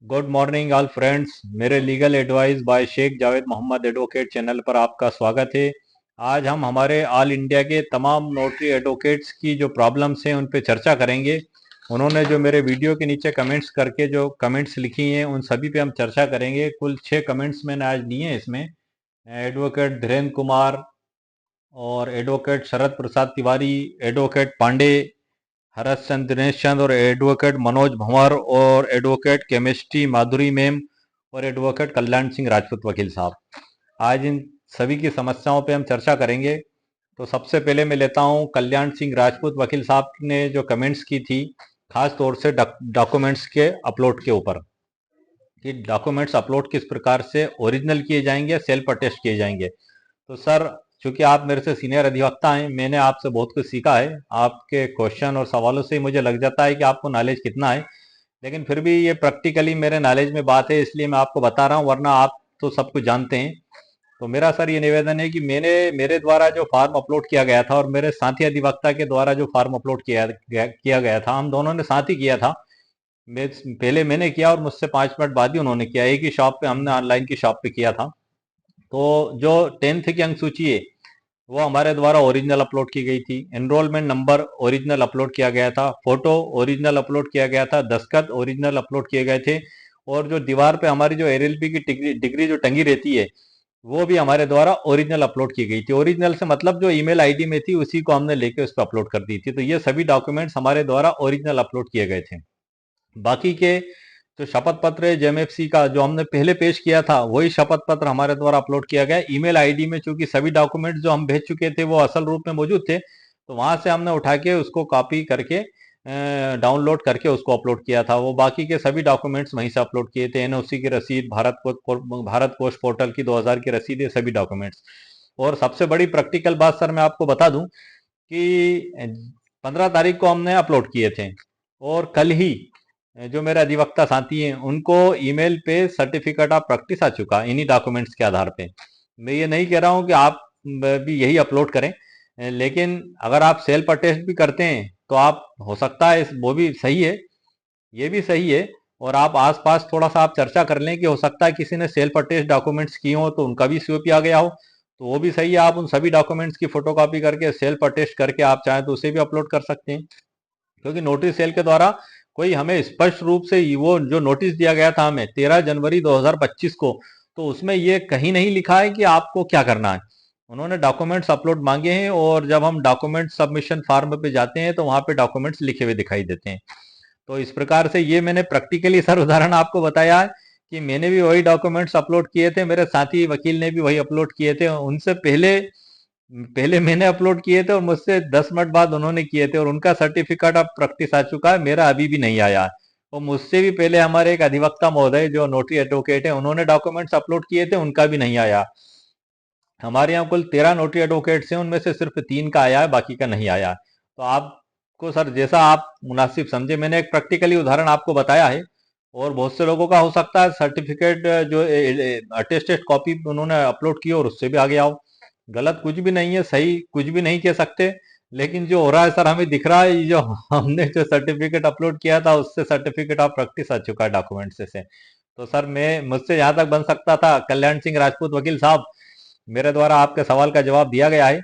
Good morning all friends. मेरे legal advice by Sheikh Javed Mohammad advocate channel पर आपका स्वागत है। आज हम हमारे ऑल इंडिया के तमाम नोटरी एडवोकेट्स की जो प्रॉब्लम्स हैं उन पे चर्चा करेंगे। उन्होंने जो मेरे वीडियो के नीचे कमेंट्स करके जो कमेंट्स लिखी हैं उन सभी पे हम चर्चा करेंगे। कुल 6 कमेंट्स मैंने आज लिए हैं इसमें। एडवोकेट धीरेन्द्र कुमार और एडवोकेट शरद प्रसाद तिवारी, एडवोकेट पांडे, हरस चंद दिनेश चंद और एडवोकेट मनोज भंवर और एडवोकेट केमिस्ट्री माधुरी मैम और एडवोकेट कल्याण सिंह राजपूत वकील साहब। आज इन सभी की समस्याओं पे हम चर्चा करेंगे। तो सबसे पहले मैं लेता हूं कल्याण सिंह राजपूत वकील साहब ने जो कमेंट्स की थी, खास तौर से डॉक्यूमेंट्स के अपलोड के ऊपर कि डॉक्यूमेंट्स अपलोड किस प्रकार से ओरिजिनल किए जाएंगे, सेल्फ अटेस्ट किए जाएंगे। तो सर, चूंकि आप मेरे से सीनियर अधिवक्ता हैं, मैंने आपसे बहुत कुछ सीखा है। आपके क्वेश्चन और सवालों से ही मुझे लग जाता है कि आपको नॉलेज कितना है, लेकिन फिर भी ये प्रैक्टिकली मेरे नॉलेज में बात है, इसलिए मैं आपको बता रहा हूँ, वरना आप तो सब कुछ जानते हैं। तो मेरा सर ये निवेदन है कि मेरे द्वारा जो फॉर्म अपलोड किया गया था और मेरे साथी अधिवक्ता के द्वारा जो फॉर्म अपलोड किया गया था, हम दोनों ने साथ ही किया था। पहले मैंने किया और मुझसे 5 मिनट बाद ही उन्होंने किया। एक ही शॉप पे, हमने ऑनलाइन की शॉप पे किया था। तो जो 10th की अंक सूची है वो हमारे द्वारा ओरिजिनल अपलोड की गई थी। एनरोलमेंट नंबर ओरिजिनल अपलोड किया गया था, फोटो ओरिजिनल अपलोड किया गया था, दस्तखत ओरिजिनल अपलोड किए गए थे। और जो दीवार पे हमारी जो एलएलबी की डिग्री जो टंगी रहती है वो भी हमारे द्वारा ओरिजिनल अपलोड की गई थी। ओरिजिनल से मतलब जो ईमेल आईडी में थी उसी को हमने लेके उस पर अपलोड कर दी थी। तो ये सभी डॉक्यूमेंट्स हमारे द्वारा ओरिजिनल अपलोड किए गए थे। बाकी के जो शपथ पत्र है जेएमएफसी का जो हमने पहले पेश किया था, वही शपथ पत्र हमारे द्वारा अपलोड किया गया। ईमेल आईडी में चूंकि सभी डॉक्यूमेंट्स जो हम भेज चुके थे वो असल रूप में मौजूद थे, तो वहां से हमने उठा के उसको कॉपी करके डाउनलोड करके उसको अपलोड किया था। वो बाकी के सभी डॉक्यूमेंट्स वहीं से अपलोड किए थे। एनओसी की रसीद, भारत पोस्ट पोर्टल की 2000 की रसीद, ये सभी डॉक्यूमेंट्स। और सबसे बड़ी प्रैक्टिकल बात सर मैं आपको बता दूं कि 15 तारीख को हमने अपलोड किए थे और कल ही जो मेरे अधिवक्ता साथी हैं उनको ईमेल पे सर्टिफिकेट ऑफ प्रैक्टिस आ चुका इन्हीं डॉक्यूमेंट्स के आधार पे। मैं ये नहीं कह रहा हूं कि आप भी यही अपलोड करें, लेकिन अगर आप सेल्फ अटेस्ट भी करते हैं तो आप, हो सकता है वो भी सही है, ये भी सही है। और आप आसपास थोड़ा सा आप चर्चा कर लें कि हो सकता है किसी ने सेल्फ अटेस्ट डॉक्यूमेंट्स किए हो तो उनका भी सीओपी आ गया हो, तो वो भी सही है। आप उन सभी डॉक्यूमेंट्स की फोटोकॉपी करके सेल्फ अटेस्ट करके आप चाहें तो उसे भी अपलोड कर सकते हैं। क्योंकि नोटिस सेल के द्वारा कोई हमें स्पष्ट रूप से वो जो नोटिस दिया गया था हमें 13 जनवरी 2025 को, तो उसमें ये कहीं नहीं लिखा है कि आपको क्या करना है। उन्होंने डॉक्यूमेंट्स अपलोड मांगे हैं और जब हम डॉक्यूमेंट सबमिशन फॉर्म पे जाते हैं तो वहां पे डॉक्यूमेंट्स लिखे हुए दिखाई देते हैं। तो इस प्रकार से ये मैंने प्रैक्टिकली सर उदाहरण आपको बताया है कि मैंने भी वही डॉक्यूमेंट्स अपलोड किए थे, मेरे साथी वकील ने भी वही अपलोड किए थे। उनसे पहले पहले मैंने अपलोड किए थे और मुझसे 10 मिनट बाद उन्होंने किए थे और उनका सर्टिफिकेट ऑफ प्रैक्टिस आ चुका है, मेरा अभी भी नहीं आया है। और मुझसे भी पहले हमारे एक अधिवक्ता महोदय जो नोटरी एडवोकेट है, उन्होंने डॉक्यूमेंट्स अपलोड किए थे, उनका भी नहीं आया। हमारे यहाँ कुल 13 नोटरी एडवोकेट्स हैं, उनमें से सिर्फ 3 का आया है, बाकी का नहीं आया। तो आपको सर जैसा आप मुनासिब समझे, मैंने एक प्रैक्टिकली उदाहरण आपको बताया है। और बहुत से लोगों का हो सकता है सर्टिफिकेट जो अटेस्टेड कॉपी उन्होंने अपलोड की और उससे भी आ गया हो। गलत कुछ भी नहीं है, सही कुछ भी नहीं कह सकते, लेकिन जो हो रहा है सर हमें दिख रहा है, ये जो हमने जो सर्टिफिकेट अपलोड किया था उससे सर्टिफिकेट ऑफ प्रैक्टिस आ चुका है डॉक्यूमेंट से। तो सर मैं, मुझसे यहाँ तक बन सकता था। कल्याण सिंह राजपूत वकील साहब, मेरे द्वारा आपके सवाल का जवाब दिया गया है।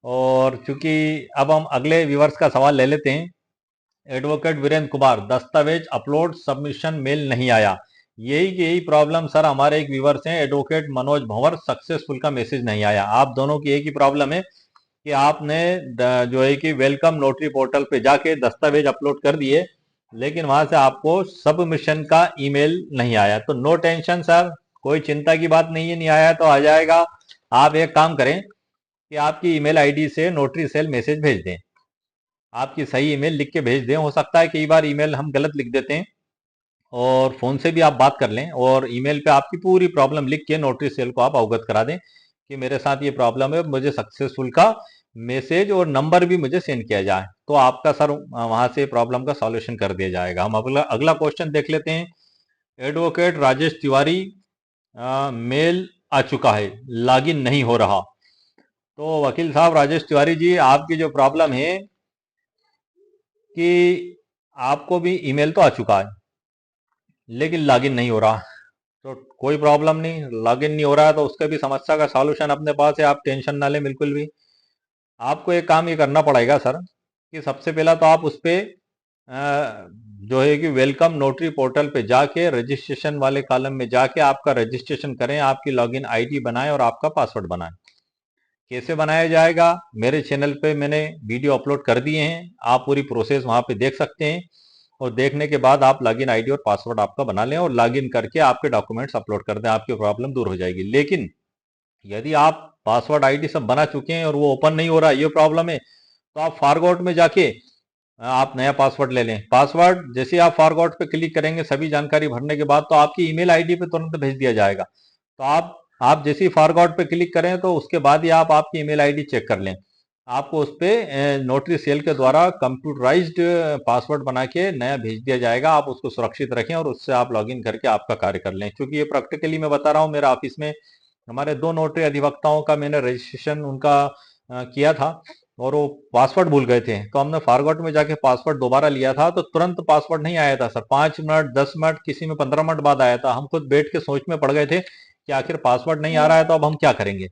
और चूंकि अब हम अगले व्यूवर्स का सवाल ले लेते हैं। एडवोकेट वीरेंद्र कुमार, दस्तावेज अपलोड सबमिशन मेल नहीं आया। यही प्रॉब्लम सर हमारे एक व्यूवर्स हैं एडवोकेट मनोज भंवर, सक्सेसफुल का मैसेज नहीं आया। आप दोनों की एक ही प्रॉब्लम है कि आपने जो है कि वेलकम नोटरी पोर्टल पे जाके दस्तावेज अपलोड कर दिए, लेकिन वहां से आपको सबमिशन का ईमेल नहीं आया। तो नो टेंशन सर, कोई चिंता की बात नहीं है, नहीं आया तो आ जाएगा। आप एक काम करें कि आपकी ईमेल आईडी से नोटरी सेल मैसेज भेज दें, आपकी सही ईमेल लिख के भेज दें। हो सकता है कई बार ईमेल हम गलत लिख देते हैं, और फोन से भी आप बात कर लें और ईमेल पे आपकी पूरी प्रॉब्लम लिख के नोटरी सेल को आप अवगत करा दें कि मेरे साथ ये प्रॉब्लम है, मुझे सक्सेसफुल का मैसेज और नंबर भी मुझे सेंड किया जाए, तो आपका सर वहां से प्रॉब्लम का सॉल्यूशन कर दिया जाएगा। हम अगला अगला क्वेश्चन देख लेते हैं। एडवोकेट राजेश तिवारी, मेल आ चुका है, लॉगिन नहीं हो रहा। तो वकील साहब राजेश तिवारी जी, आपकी जो प्रॉब्लम है कि आपको भी ईमेल तो आ चुका है, लेकिन लॉगिन नहीं हो रहा। तो कोई प्रॉब्लम नहीं, लॉगिन नहीं हो रहा है तो उसके भी समस्या का सॉल्यूशन अपने पास है, आप टेंशन ना लें बिल्कुल भी। आपको एक काम ये करना पड़ेगा सर कि सबसे पहला तो आप उस पे जो है कि वेलकम नोटरी पोर्टल पे जाके रजिस्ट्रेशन वाले कॉलम में जाके आपका रजिस्ट्रेशन करें, आपकी लॉगिन आईडी बनाएं और आपका पासवर्ड बनाएं। कैसे बनाया जाएगा, मेरे चैनल पे मैंने वीडियो अपलोड कर दिए हैं, आप पूरी प्रोसेस वहां पे देख सकते हैं। और देखने के बाद आप लॉगिन आईडी और पासवर्ड आपका बना लें और लॉगिन करके आपके डॉक्यूमेंट्स अपलोड कर दें, आपकी प्रॉब्लम दूर हो जाएगी। लेकिन यदि आप पासवर्ड आईडी सब बना चुके हैं और वो ओपन नहीं हो रहा, ये प्रॉब्लम है, तो आप फॉरगॉट में जाके आप नया पासवर्ड ले लें। पासवर्ड जैसे आप फॉरगॉट पे क्लिक करेंगे सभी जानकारी भरने के बाद, तो आपकी ईमेल आईडी पे तुरंत भेज दिया जाएगा। तो आप जैसे ही फॉरगॉट पे क्लिक करें तो उसके बाद ही आप आपकी ईमेल आईडी चेक कर लें। आपको उस पे नोटरी सेल के द्वारा कंप्यूटराइज्ड पासवर्ड बना के नया भेज दिया जाएगा। आप उसको सुरक्षित रखें और उससे आप लॉगिन करके आपका कार्य कर लें। क्योंकि ये प्रैक्टिकली मैं बता रहा हूँ, मेरा ऑफिस में हमारे 2 नोटरी अधिवक्ताओं का मैंने रजिस्ट्रेशन उनका किया था और वो पासवर्ड भूल गए थे, तो हमने फॉरगॉट में जाके पासवर्ड दोबारा लिया था, तो तुरंत पासवर्ड नहीं आया था सर, 5 मिनट 10 मिनट किसी में 15 मिनट बाद आया था। हम खुद बैठ के सोच में पड़ गए थे कि आखिर पासवर्ड नहीं आ रहा है तो अब हम क्या करेंगे।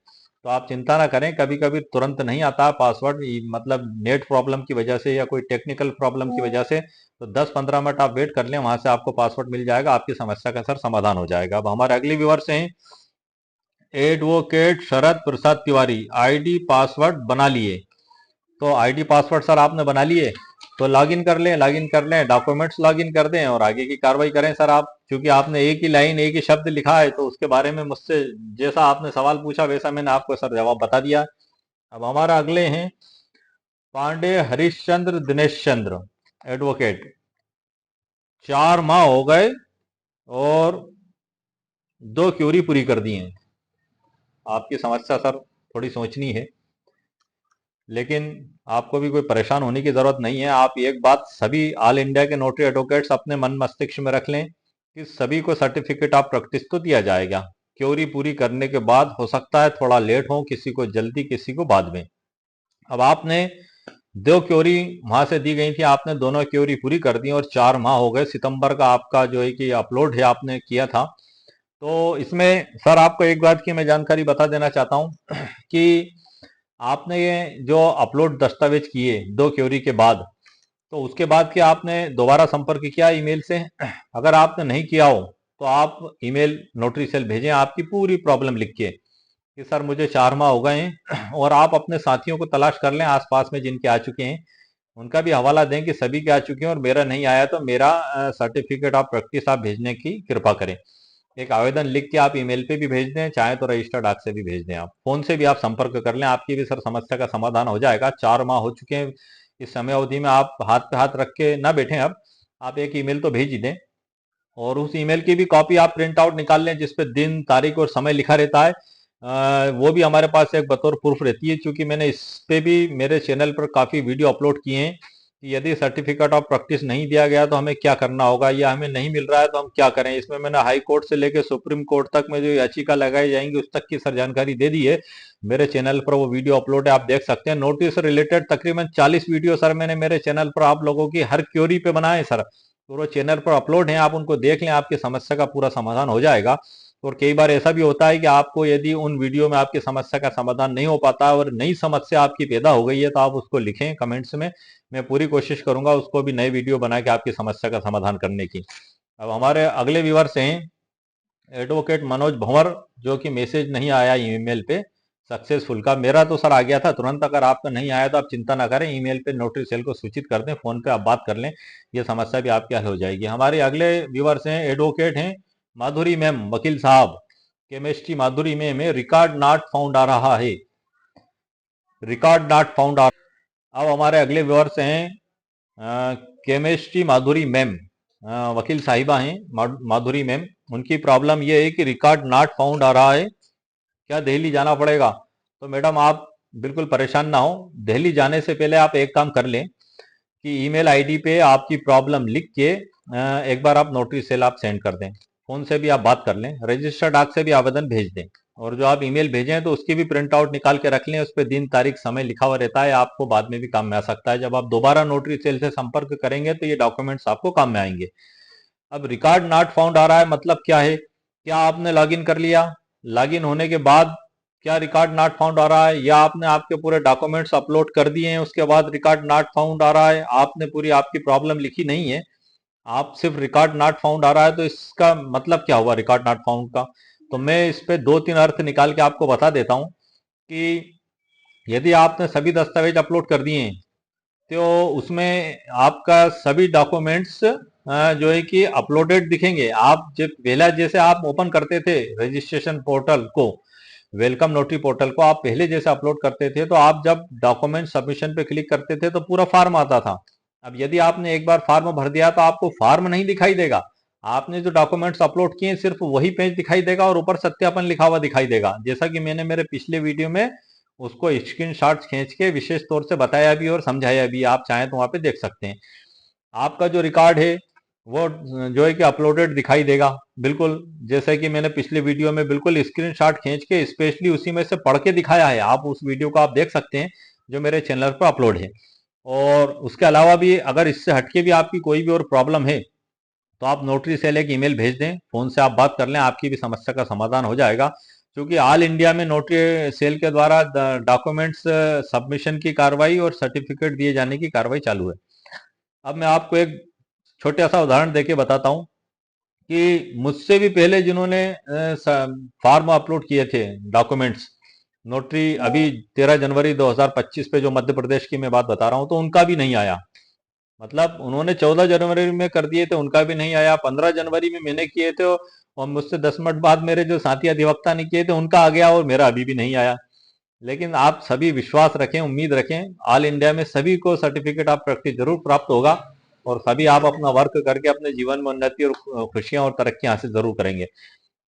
तो आप चिंता ना करें, कभी कभी तुरंत नहीं आता पासवर्ड, मतलब नेट प्रॉब्लम की वजह से या कोई टेक्निकल प्रॉब्लम की वजह से, तो 10-15 मिनट आप वेट कर लें, वहां से आपको पासवर्ड मिल जाएगा, आपकी समस्या का सर समाधान हो जाएगा। अब हमारे अगले व्यूअर्स हैं एडवोकेट शरद प्रसाद तिवारी, आईडी पासवर्ड बना लिए। तो आईडी पासवर्ड सर आपने बना लिए तो लॉगिन कर लें, लॉगिन कर लें, डॉक्यूमेंट्स लॉगिन कर दें और आगे की कार्रवाई करें सर आप। क्योंकि आपने एक ही लाइन एक ही शब्द लिखा है तो उसके बारे में मुझसे जैसा आपने सवाल पूछा वैसा मैंने आपको सर जवाब बता दिया। अब हमारा अगले हैं पांडे हरीशचंद्र दिनेश चंद्र, एडवोकेट। 4 माह हो गए और 2 क्यूरी पूरी कर दी हैं। आपकी समस्या सर थोड़ी सोचनी है, लेकिन आपको भी कोई परेशान होने की जरूरत नहीं है। आप एक बात सभी ऑल इंडिया के नोटरी एडवोकेट्स अपने मन मस्तिष्क में रख लें कि सभी को सर्टिफिकेट ऑफ प्रैक्टिस तो दिया जाएगा। क्यूरी पूरी करने के बाद हो सकता है थोड़ा लेट हो, किसी को जल्दी किसी को बाद में। अब आपने 2 क्यूरी वहां से दी गई थी, आपने दोनों क्यूरी पूरी कर दी और 4 माह हो गए। सितंबर का आपका जो है कि अपलोड है आपने किया था। तो इसमें सर आपको एक बात की मैं जानकारी बता देना चाहता हूं कि आपने ये जो अपलोड दस्तावेज किए 2 क्यूरी के बाद, तो उसके बाद क्या आपने दोबारा संपर्क किया ईमेल से? अगर आपने नहीं किया हो तो आप ईमेल नोटरी सेल भेजें आपकी पूरी प्रॉब्लम लिख के कि सर मुझे 4 माह हो गए हैं, और आप अपने साथियों को तलाश कर लें आसपास में जिनके आ चुके हैं, उनका भी हवाला दें कि सभी के आ चुके हैं और मेरा नहीं आया तो मेरा सर्टिफिकेट ऑफ प्रैक्टिस आप भेजने की कृपा करें। एक आवेदन लिख के आप ईमेल पे भी भेज दें, चाहे तो रजिस्टर्ड डाक से भी भेज दें, आप फोन से भी आप संपर्क कर लें, आपकी भी सर समस्या का समाधान हो जाएगा। 4 माह हो चुके हैं, इस समय अवधि में आप हाथ पे हाथ रख के ना बैठें। अब आप एक ईमेल तो भेज ही दें और उस ईमेल की भी कॉपी आप प्रिंट आउट निकाल लें जिसपे दिन तारीख और समय लिखा रहता है। वो भी हमारे पास एक बतौर प्रूफ रहती है, क्योंकि मैंने इस पे भी मेरे चैनल पर काफी वीडियो अपलोड किए हैं कि यदि सर्टिफिकेट ऑफ प्रैक्टिस नहीं दिया गया तो हमें क्या करना होगा या हमें नहीं मिल रहा है तो हम क्या करें। इसमें मैंने हाई कोर्ट से लेकर सुप्रीम कोर्ट तक में जो याचिका लगाई जाएंगी उस तक की सर जानकारी दे दी है। मेरे चैनल पर वो वीडियो अपलोड है, आप देख सकते हैं। नोटिस से रिलेटेड तकरीबन 40 वीडियो सर मैंने मेरे चैनल पर आप लोगों की हर क्यूरी पे बनाए सर, तो वो चैनल पर अपलोड है, आप उनको देख लें, आपकी समस्या का पूरा समाधान हो जाएगा। और कई बार ऐसा भी होता है कि आपको यदि उन वीडियो में आपकी समस्या का समाधान नहीं हो पाता और नई समस्या आपकी पैदा हो गई है तो आप उसको लिखें कमेंट्स में, मैं पूरी कोशिश करूंगा उसको भी नए वीडियो बना के आपकी समस्या का समाधान करने की। अब हमारे अगले व्यूअर्स हैं एडवोकेट मनोज भंवर, जो कि मैसेज नहीं आया ईमेल पे सक्सेसफुल का। मेरा तो सर आ गया था तुरंत, अगर आपका नहीं आया तो आप चिंता ना करें, ईमेल पे नोटरी सेल को सूचित कर दें, फोन पे आप बात कर लें, ये समस्या भी आपकी हल हो जाएगी। हमारे अगले व्यूअर्स हैं एडवोकेट हैं माधुरी मैम, वकील साहब, केमिस्ट्री माधुरी मैम है, रिकॉर्ड नॉट फाउंड आ रहा है, रिकॉर्ड नॉट फाउंड आ। अब हमारे अगले व्यूअर्स हैं केमिस्ट्री माधुरी मैम, वकील साहिबा हैं माधुरी मैम। उनकी प्रॉब्लम ये है कि रिकॉर्ड नॉट फाउंड आ रहा है, क्या दिल्ली जाना पड़ेगा? तो मैडम आप बिल्कुल परेशान ना हो, दिल्ली जाने से पहले आप एक काम कर लें कि ईमेल आईडी पे आपकी प्रॉब्लम लिख के एक बार आप नोटरी सेल आप सेंड कर दें, फोन से भी आप बात कर लें, रजिस्टर्ड डाक से भी आवेदन भेज दें, और जो आप ईमेल भेजें तो उसकी भी प्रिंट आउट निकाल के रख लें, उस पर दिन तारीख समय लिखा हुआ रहता है, आपको बाद में भी काम में आ सकता है। जब आप दोबारा नोटरी सेल से संपर्क करेंगे तो ये डॉक्यूमेंट्स आपको काम में आएंगे। अब रिकॉर्ड नॉट फाउंड आ रहा है, मतलब क्या है? क्या आपने लॉगिन कर लिया, लॉगिन होने के बाद क्या रिकॉर्ड नॉट फाउंड आ रहा है, या आपने आपके पूरे डॉक्यूमेंट्स अपलोड कर दिए हैं उसके बाद रिकॉर्ड नॉट फाउंड आ रहा है? आपने पूरी आपकी प्रॉब्लम लिखी नहीं है, आप सिर्फ रिकॉर्ड नॉट फाउंड आ रहा है, तो इसका मतलब क्या हुआ रिकॉर्ड नॉट फाउंड का? तो मैं इस पे दो तीन अर्थ निकाल के आपको बता देता हूं कि यदि आपने सभी दस्तावेज अपलोड कर दिए हैं तो उसमें आपका सभी डॉक्यूमेंट्स जो है कि अपलोडेड दिखेंगे। आप जब पहला जैसे आप ओपन करते थे रजिस्ट्रेशन पोर्टल को, वेलकम नोटरी पोर्टल को आप पहले जैसे अपलोड करते थे, तो आप जब डॉक्यूमेंट सबमिशन पे क्लिक करते थे तो पूरा फॉर्म आता था। अब यदि आपने एक बार फॉर्म भर दिया तो आपको फॉर्म नहीं दिखाई देगा, आपने जो डॉक्यूमेंट्स अपलोड किए सिर्फ वही पेज दिखाई देगा और ऊपर सत्यापन लिखा हुआ दिखाई देगा, जैसा कि मैंने मेरे पिछले वीडियो में उसको स्क्रीनशॉट खींच के विशेष तौर से बताया भी और समझाया भी, आप चाहें तो वहां पे देख सकते हैं। आपका जो रिकॉर्ड है वो जो है कि अपलोडेड दिखाई देगा, बिल्कुल जैसे कि मैंने पिछले वीडियो में बिल्कुल स्क्रीनशॉट खींच के स्पेशली उसी में से पढ़ के दिखाया है। आप उस वीडियो को आप देख सकते हैं जो मेरे चैनल पर अपलोड है। और उसके अलावा भी अगर इससे हटके भी आपकी कोई भी और प्रॉब्लम है तो आप नोटरी सेल एक ईमेल भेज दें, फोन से आप बात कर लें, आपकी भी समस्या का समाधान हो जाएगा। क्योंकि ऑल इंडिया में नोटरी सेल के द्वारा डॉक्यूमेंट्स सबमिशन की कार्रवाई और सर्टिफिकेट दिए जाने की कार्रवाई चालू है। अब मैं आपको एक छोटा सा उदाहरण देके बताता हूँ कि मुझसे भी पहले जिन्होंने फॉर्म अपलोड किए थे डॉक्यूमेंट्स नोटरी अभी 13 जनवरी 2025 पे जो मध्य प्रदेश की मैं बात बता रहा हूँ, तो उनका भी नहीं आया। मतलब उन्होंने 14 जनवरी में कर दिए थे, उनका भी नहीं आया। 15 जनवरी में मैंने किए थे और मुझसे 10 मिनट बाद मेरे जो साथी अधिवक्ता ने किए थे उनका आ गया और मेरा अभी भी नहीं आया। लेकिन आप सभी विश्वास रखें, उम्मीद रखें, ऑल इंडिया में सभी को सर्टिफिकेट ऑफ प्रैक्टिस जरूर प्राप्त होगा और सभी आप अपना वर्क करके अपने जीवन में उन्नति और खुशियां और तरक्की हासिल जरूर करेंगे।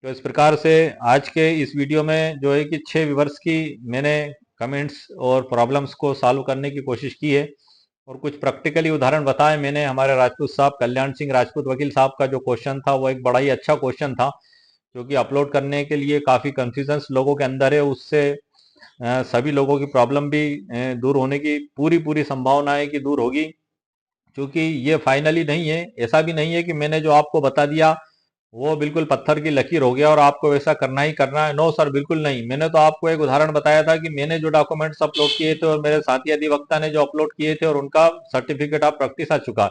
तो इस प्रकार से आज के इस वीडियो में जो है कि 6 व्यूवर्स की मैंने कमेंट्स और प्रॉब्लम्स को सॉल्व करने की कोशिश की है और कुछ प्रैक्टिकली उदाहरण बताए मैंने। हमारे राजपूत साहब कल्याण सिंह राजपूत वकील साहब का जो क्वेश्चन था वो एक बड़ा ही अच्छा क्वेश्चन था, क्योंकि अपलोड करने के लिए काफ़ी कंफ्यूजन्स लोगों के अंदर है। उससे सभी लोगों की प्रॉब्लम भी दूर होने की पूरी पूरी संभावना है कि दूर होगी। क्योंकि ये फाइनली नहीं है, ऐसा भी नहीं है कि मैंने जो आपको बता दिया वो बिल्कुल पत्थर की लकीर हो गया और आपको वैसा करना ही करना है। नो सर, बिल्कुल नहीं। मैंने तो आपको एक उदाहरण बताया था कि मैंने जो डॉक्यूमेंट्स अपलोड किए थे और मेरे साथी अधिवक्ता ने जो अपलोड किए थे और उनका सर्टिफिकेट ऑफ प्रैक्टिस आ चुका।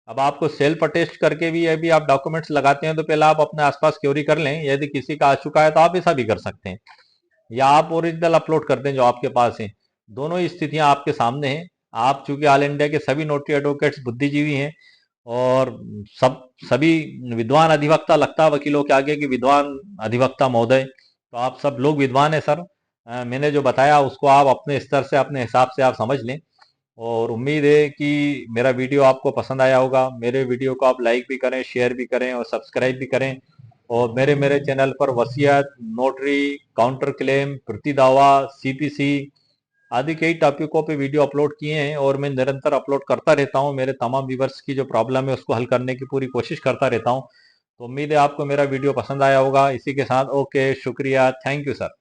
अब आपको सेल्फ अटेस्ट करके भी यदि आप डॉक्यूमेंट्स लगाते हैं तो पहले आप अपने आसपास क्योरी कर लें, यदि किसी का आ चुका है तो आप ऐसा भी कर सकते हैं, या आप ओरिजिनल अपलोड कर दें जो आपके पास है। दोनों ही स्थितियां आपके सामने हैं। आप चूंकि ऑल इंडिया के सभी नोटरी एडवोकेट्स बुद्धिजीवी हैं और सभी विद्वान अधिवक्ता, लगता है वकीलों के आगे कि विद्वान अधिवक्ता महोदय, तो आप सब लोग विद्वान हैं सर। मैंने जो बताया उसको आप अपने स्तर से अपने हिसाब से आप समझ लें और उम्मीद है कि मेरा वीडियो आपको पसंद आया होगा। मेरे वीडियो को आप लाइक भी करें, शेयर भी करें और सब्सक्राइब भी करें। और मेरे मेरे चैनल पर वसीयत, नोटरी, काउंटर क्लेम, प्रति दावा, सीपीसी आदि कई टॉपिकों पे वीडियो अपलोड किए हैं और मैं निरंतर अपलोड करता रहता हूं। मेरे तमाम व्यूवर्स की जो प्रॉब्लम है उसको हल करने की पूरी कोशिश करता रहता हूं। तो उम्मीद है आपको मेरा वीडियो पसंद आया होगा। इसी के साथ ओके, शुक्रिया, थैंक यू सर।